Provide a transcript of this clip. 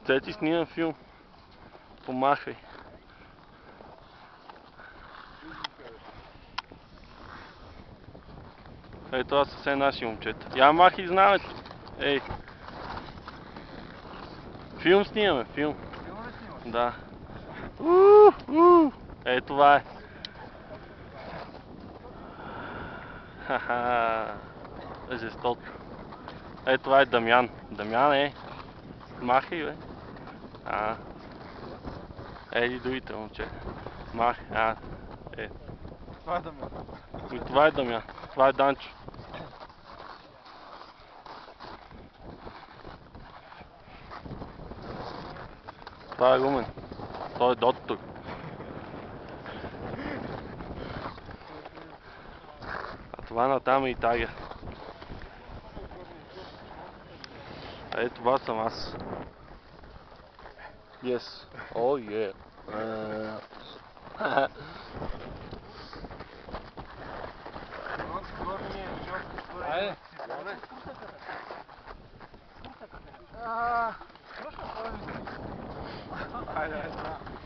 Те ти снимам филм. Помахай. Ей, това са все наши момчета. Я махай знамето. Ей. Филм снимаме, филм. Филм ли снимаш? Да. Ей, това е. Ха-ха. Жестоко. Ей, това е Дамян. Дамян е. Махай, бе. Ей, другите момчета. Махай, е. Това е Дамян. И това е Дамян. Това е Данчо. Това е Румен. Той е доктор. А това натам е Италия. Ей, това съм аз. Yes. Oh yeah. Айде. Айде, айде.